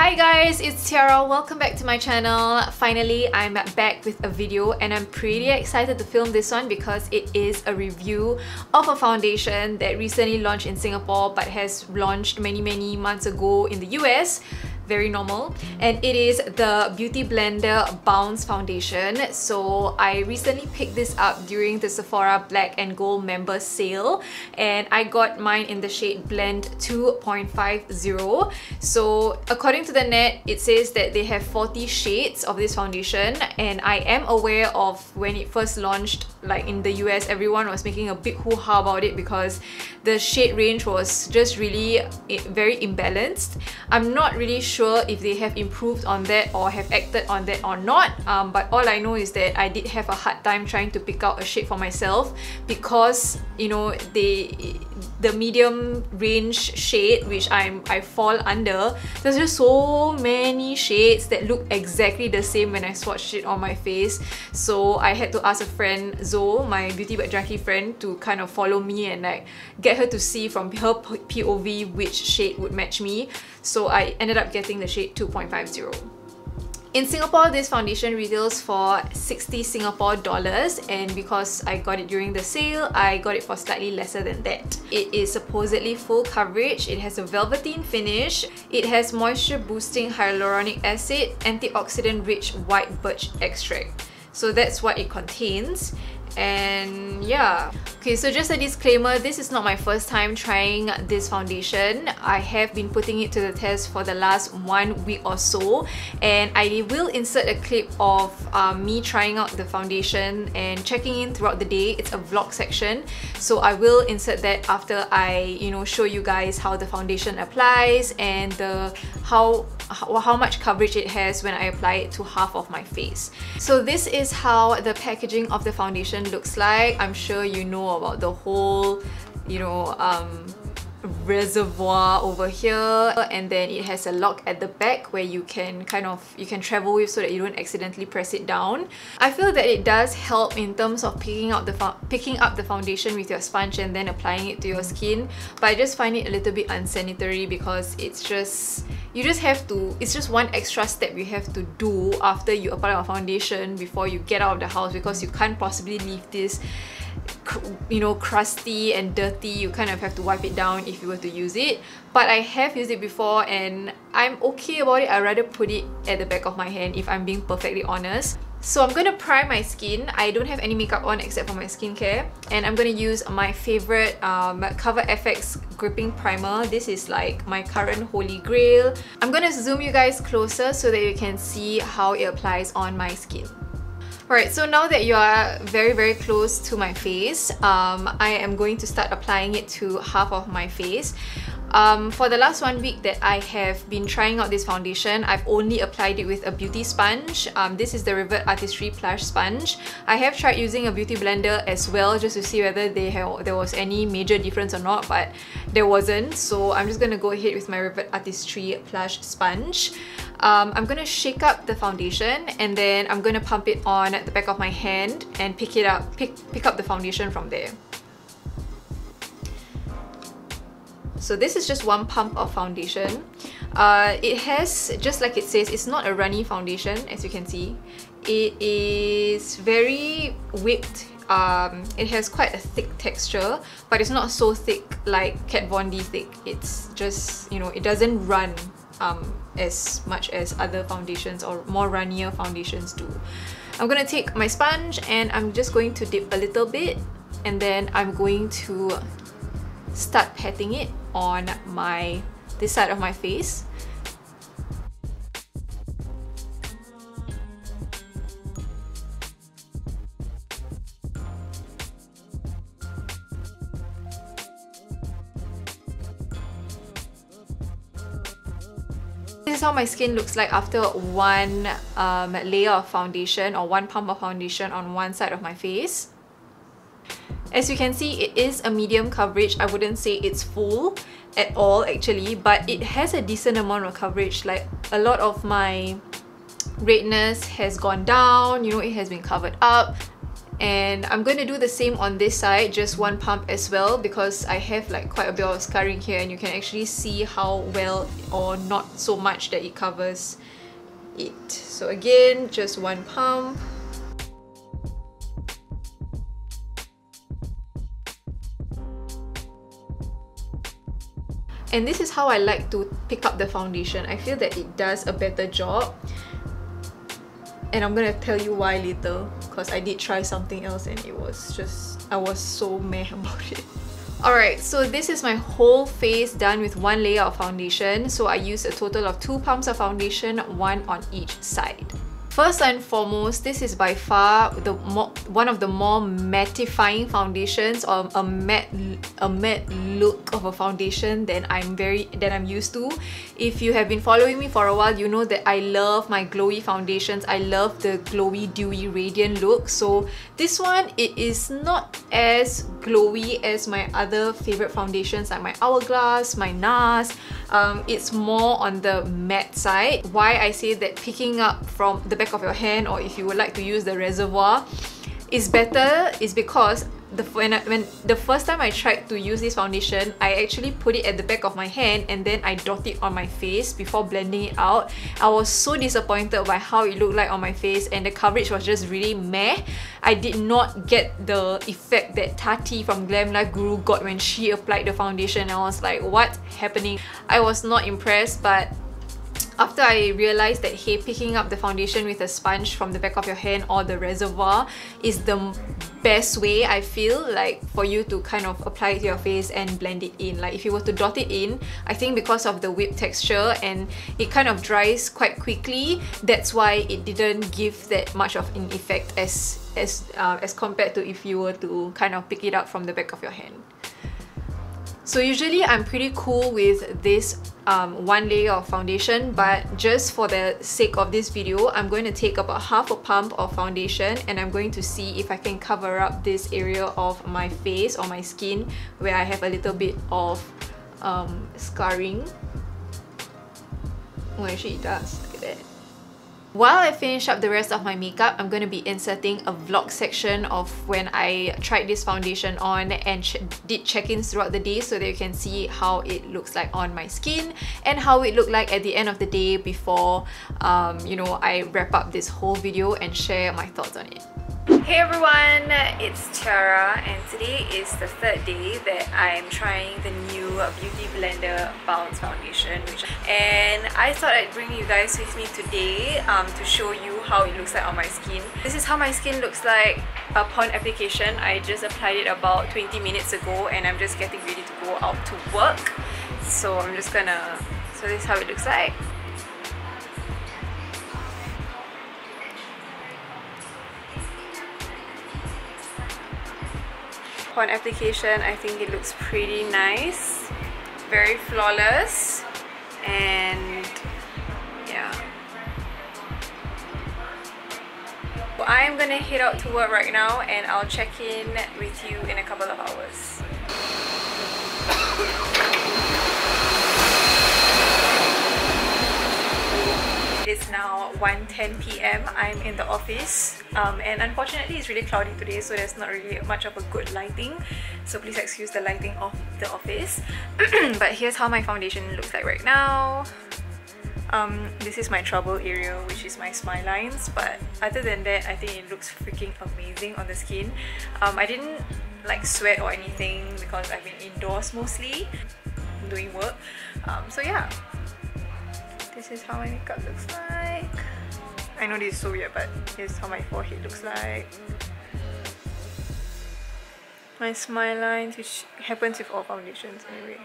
Hi guys, it's Tiara. Welcome back to my channel. Finally, I'm back with a video and I'm pretty excited to film this one because it is a review of a foundation that recently launched in Singapore but has launched many months ago in the US. Very normal, and it is the Beauty Blender Bounce Foundation. So I recently picked this up during the Sephora Black and Gold member sale, and I got mine in the shade Blend 2.50. So according to the net, it says that they have 40 shades of this foundation, and I am aware of when it first launched, like in the US, everyone was making a big hoo-ha about it because the shade range was just really very imbalanced. I'm not really sure if they have improved on that or have acted on that or not, but all I know is that I did have a hard time trying to pick out a shade for myself because, you know, the medium range shade, which I fall under, there's just so many shades that look exactly the same when I swatched it on my face. So I had to ask a friend, Zoe, my beauty junkie friend, to kind of follow me and like get her to see from her POV which shade would match me. So I ended up getting the shade 2.50. In Singapore, this foundation retails for 60 Singapore dollars, and because I got it during the sale, I got it for slightly lesser than that. It is supposedly full coverage, it has a velveteen finish, it has moisture boosting hyaluronic acid, antioxidant rich white birch extract. So that's what it contains. And yeah, okay, so just a disclaimer, this is not my first time trying this foundation. I have been putting it to the test for the last 1 week or so, and I will insert a clip of me trying out the foundation and checking in throughout the day. It's a vlog section, so I will insert that after I, you know, show you guys how the foundation applies and how much coverage it has when I apply it to half of my face. So this is how the packaging of the foundation looks like. I'm sure you know about the whole, you know, reservoir over here, and then it has a lock at the back where you can travel with so that you don't accidentally press it down. I feel that it does help in terms of picking up the foundation with your sponge and then applying it to your skin, but I just find it a little bit unsanitary because it's just one extra step you have to do after you apply a foundation before you get out of the house, because you can't possibly leave this, you know, crusty and dirty. You kind of have to wipe it down if you were to use it. But I have used it before and I'm okay about it. I'd rather put it at the back of my hand if I'm being perfectly honest. So I'm gonna prime my skin. I don't have any makeup on except for my skincare, and I'm gonna use my favorite Cover FX gripping primer. This is like my current holy grail. I'm gonna zoom you guys closer so that you can see how it applies on my skin. Alright, so now that you are very close to my face, I am going to start applying it to half of my face. For the last 1 week that I have been trying out this foundation, I've only applied it with a beauty sponge. This is the Rivet Artistry Plush Sponge. I have tried using a beauty blender as well just to see whether there was any major difference or not, but there wasn't. So I'm just going to go ahead with my Rivet Artistry Plush Sponge. I'm going to shake up the foundation and then I'm going to pump it on at the back of my hand and pick up the foundation from there. So this is just one pump of foundation. It has, just like it says, it's not a runny foundation, as you can see. It is very whipped. It has quite a thick texture, but it's not so thick like Kat Von D thick. It's just, you know, it doesn't run as much as other foundations or more runnier foundations do. I'm gonna take my sponge and I'm just going to dip a little bit, and then I'm going to start patting it on this side of my face. This is how my skin looks like after one layer of foundation or one pump of foundation on one side of my face. As you can see, it is a medium coverage. I wouldn't say it's full at all actually, but it has a decent amount of coverage. Like, a lot of my redness has gone down, you know, it has been covered up. And I'm going to do the same on this side, just one pump as well, because I have like quite a bit of scarring here and you can actually see how well or not so much that it covers it. So again, just one pump. And this is how I like to pick up the foundation. I feel that it does a better job. And I'm gonna tell you why later, because I did try something else and it was just, I was so meh about it. Alright, so this is my whole face done with one layer of foundation. So I used a total of 2 pumps of foundation, one on each side. First and foremost, this is by far one of the more mattifying foundations, or a matte look of a foundation that I'm used to. If you have been following me for a while, you know that I love my glowy foundations. I love the glowy, dewy, radiant look. So this one, it is not as glowy as my other favorite foundations like my Hourglass, my NARS. It's more on the matte side. Why I say that picking up from the back of your hand, or if you would like to use the reservoir, is better is because when the first time I tried to use this foundation, I actually put it at the back of my hand and then I dot it on my face before blending it out. I was so disappointed by how it looked like on my face, and the coverage was just really meh. I did not get the effect that Tati from Glam Life Guru got when she applied the foundation. I was like, what's happening? I was not impressed, but after I realized that, hey, picking up the foundation with a sponge from the back of your hand or the reservoir is the best way, I feel, like for you to kind of apply it to your face and blend it in. Like if you were to dot it in, I think because of the whip texture and it kind of dries quite quickly, that's why it didn't give that much of an effect as compared to if you were to kind of pick it up from the back of your hand. So usually I'm pretty cool with this one layer of foundation, but just for the sake of this video, I'm going to take about half a pump of foundation and I'm going to see if I can cover up this area of my face or my skin where I have a little bit of scarring. Oh, actually it does. Look at that. While I finish up the rest of my makeup, I'm going to be inserting a vlog section of when I tried this foundation on and did check-ins throughout the day so that you can see how it looks like on my skin and how it looked like at the end of the day before you know, I wrap up this whole video and share my thoughts on it. Hey everyone, it's Tiara and today is the 3rd day that I'm trying the new Beauty Blender Bounce Foundation, and I thought I'd bring you guys with me today to show you how it looks like on my skin. This is how my skin looks like upon application. I just applied it about 20 minutes ago and I'm just getting ready to go out to work. So this is how it looks like. Upon application, I think it looks pretty nice, very flawless, and yeah. So I'm gonna head out to work right now and I'll check in with you in a couple of hours. It's now 1:10 p.m. I'm in the office and unfortunately it's really cloudy today, so there's not really much of a good lighting, so please excuse the lighting of the office. But here's how my foundation looks like right now. This is my trouble area, which is my smile lines, but other than that, I think it looks freaking amazing on the skin. I didn't like sweat or anything because I've been indoors mostly doing work, so yeah. This is how my makeup looks like. I know this is so weird, but here's how my forehead looks like. My smile lines, which happens with all foundations anyway.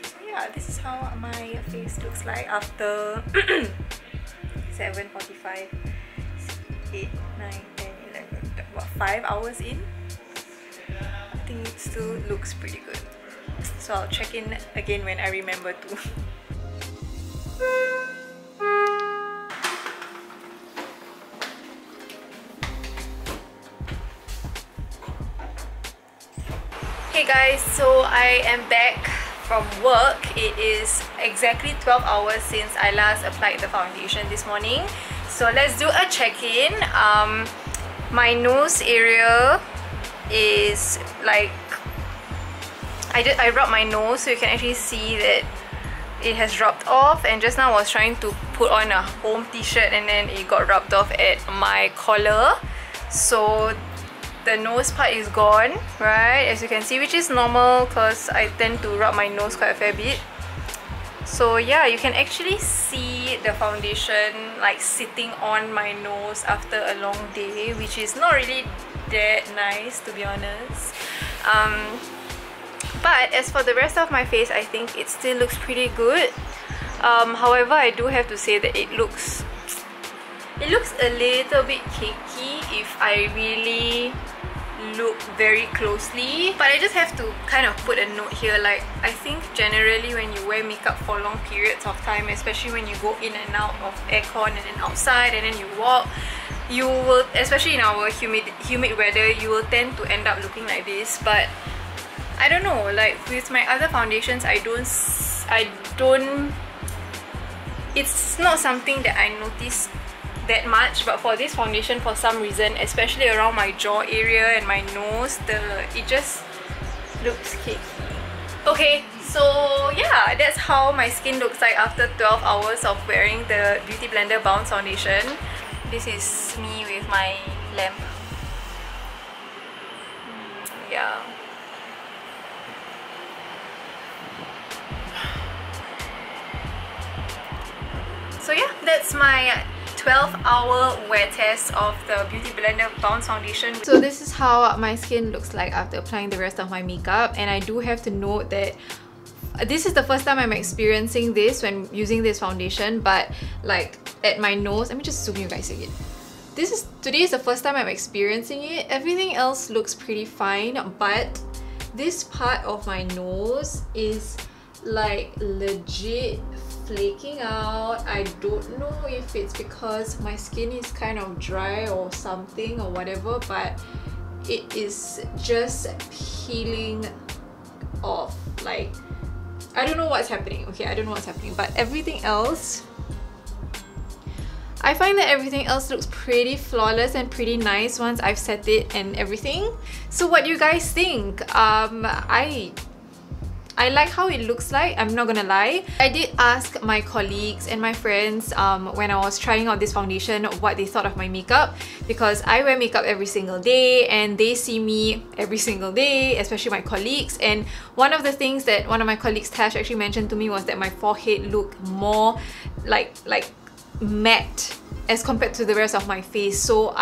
So yeah, this is how my face looks like after 7:45, 8, 9, 10, 11, what, 5 hours in? I think it still looks pretty good. So I'll check in again when I remember to. Hey guys, so I am back from work. It is exactly 12 hours since I last applied the foundation this morning. So let's do a check-in. My nose area is like, I rubbed my nose so you can actually see that it has rubbed off, and just now I was trying to put on a home t-shirt and then it got rubbed off at my collar. So the nose part is gone, right, as you can see, which is normal because I tend to rub my nose quite a fair bit. So yeah, you can actually see the foundation like sitting on my nose after a long day, which is not really that nice, to be honest. But as for the rest of my face, I think it still looks pretty good. However, I do have to say that it looks a little bit cakey if I really look very closely. But I just have to kind of put a note here, like I think generally when you wear makeup for long periods of time, especially when you go in and out of aircon and then outside and then you walk, you will, especially in our humid weather, you will tend to end up looking like this. But I don't know, like with my other foundations, I don't it's not something that I notice that much, but for this foundation, for some reason, especially around my jaw area and my nose, it just looks cakey. Okay, so yeah, that's how my skin looks like after 12 hours of wearing the Beauty Blender Bounce foundation. This is me with my lamp. Yeah. So yeah, that's my 12-hour wear test of the Beauty Blender Bounce foundation. So this is how my skin looks like after applying the rest of my makeup, and I do have to note that this is the first time I'm experiencing this when using this foundation, but like at my nose, let me just zoom you guys again. Today is the first time I'm experiencing it. Everything else looks pretty fine, but this part of my nose is like legit flaking out. I don't know if it's because my skin is kind of dry or something or whatever, but it is just peeling off. Like, I don't know what's happening. Okay, I don't know what's happening, but everything else, I find that everything else looks pretty flawless and pretty nice once I've set it and everything. So what do you guys think? I like how it looks like, I'm not gonna lie. I did ask my colleagues and my friends when I was trying out this foundation what they thought of my makeup, because I wear makeup every single day and they see me every single day, especially my colleagues. And one of the things that one of my colleagues, Tash, actually mentioned to me was that my forehead looked more like matte as compared to the rest of my face. So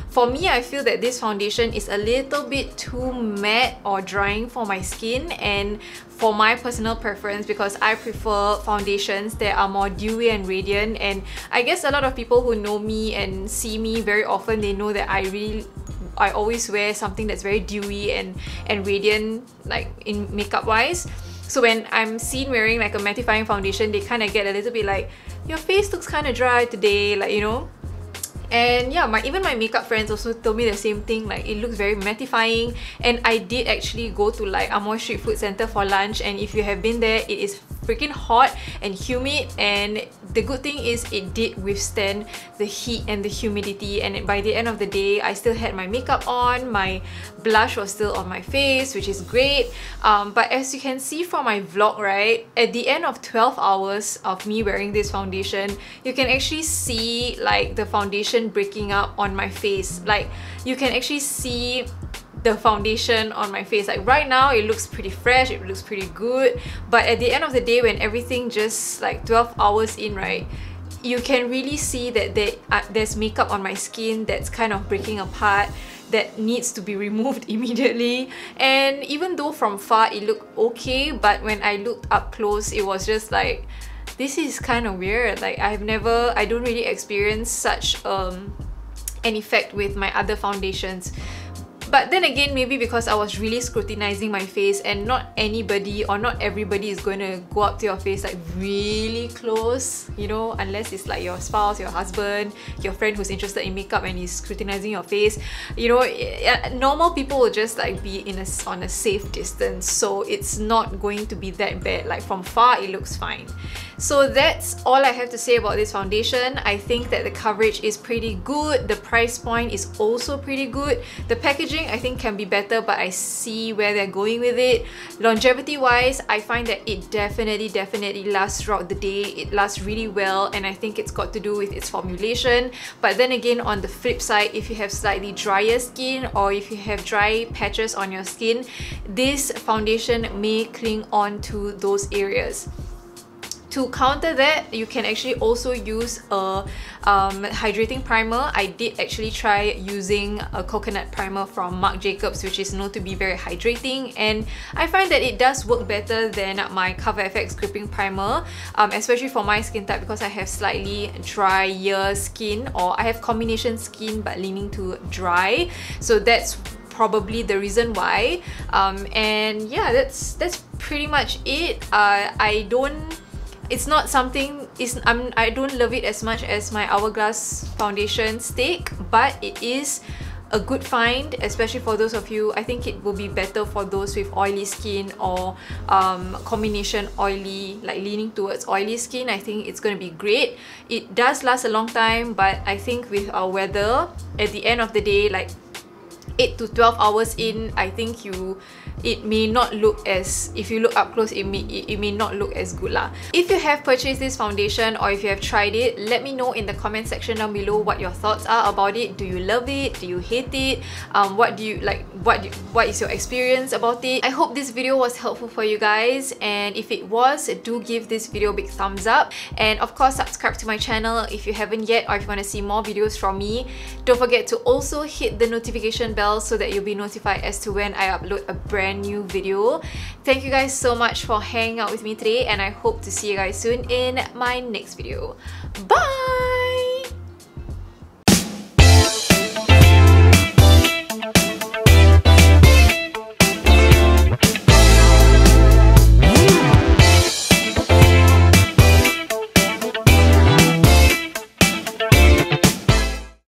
for me, I feel that this foundation is a little bit too matte or drying for my skin, and for my personal preference, because I prefer foundations that are more dewy and radiant. And I guess a lot of people who know me and see me very often, they know that I always wear something that's very dewy and radiant, like in makeup wise. So when I'm seen wearing like a mattifying foundation, they kind of get a little bit like, your face looks kind of dry today, like, you know. And yeah, even my makeup friends also told me the same thing, like it looks very mattifying. And I did actually go to like Amoy Street Food Centre for lunch, and if you have been there, it is freaking hot and humid, and the good thing is it did withstand the heat and the humidity. And by the end of the day, I still had my makeup on, my blush was still on my face, which is great. But as you can see from my vlog, right, at the end of 12 hours of me wearing this foundation, you can actually see like the foundation breaking up on my face. Like you can actually see the foundation on my face. Like right now it looks pretty fresh, it looks pretty good, but at the end of the day, when everything just like 12 hours in, right, you can really see that there's makeup on my skin that's kind of breaking apart, that needs to be removed immediately. And even though from far it looked okay, but when I looked up close, it was just like, this is kind of weird. Like I don't really experience such an effect with my other foundations. But then again, maybe because I was really scrutinizing my face, and not anybody or not everybody is going to go up to your face like really close, you know, unless it's like your spouse, your husband, your friend who's interested in makeup and is scrutinizing your face. You know, normal people will just like be on a safe distance, so it's not going to be that bad. Like from far, it looks fine. So that's all I have to say about this foundation. I think that the coverage is pretty good. The price point is also pretty good. The packaging I think can be better, but I see where they're going with it. Longevity wise, I find that it definitely lasts throughout the day. It lasts really well, and I think it's got to do with its formulation. But then again, on the flip side, if you have slightly drier skin or if you have dry patches on your skin, this foundation may cling on to those areas. To counter that, you can actually also use a hydrating primer. I did actually try using a coconut primer from Marc Jacobs, which is known to be very hydrating, and I find that it does work better than my Cover FX gripping primer, especially for my skin type, because I have slightly drier skin, or I have combination skin but leaning to dry. So that's probably the reason why. And yeah, that's pretty much it. It's not something, I don't love it as much as my Hourglass foundation stick, but it is a good find, especially for those of you. I think it will be better for those with oily skin or combination oily, like leaning towards oily skin. I think it's going to be great. It does last a long time, but I think with our weather, at the end of the day, like 8 to 12 hours in, I think it may not look as, if you look up close, it may not look as good lah. If you have purchased this foundation or if you have tried it, let me know in the comment section down below what your thoughts are about it. Do you love it? Do you hate it? What do you like? What is your experience about it? I hope this video was helpful for you guys, and if it was, do give this video a big thumbs up, and of course subscribe to my channel if you haven't yet, or if you want to see more videos from me. Don't forget to also hit the notification bell so that you'll be notified as to when I upload a brand new video. Thank you guys so much for hanging out with me today, and I hope to see you guys soon in my next video. Bye!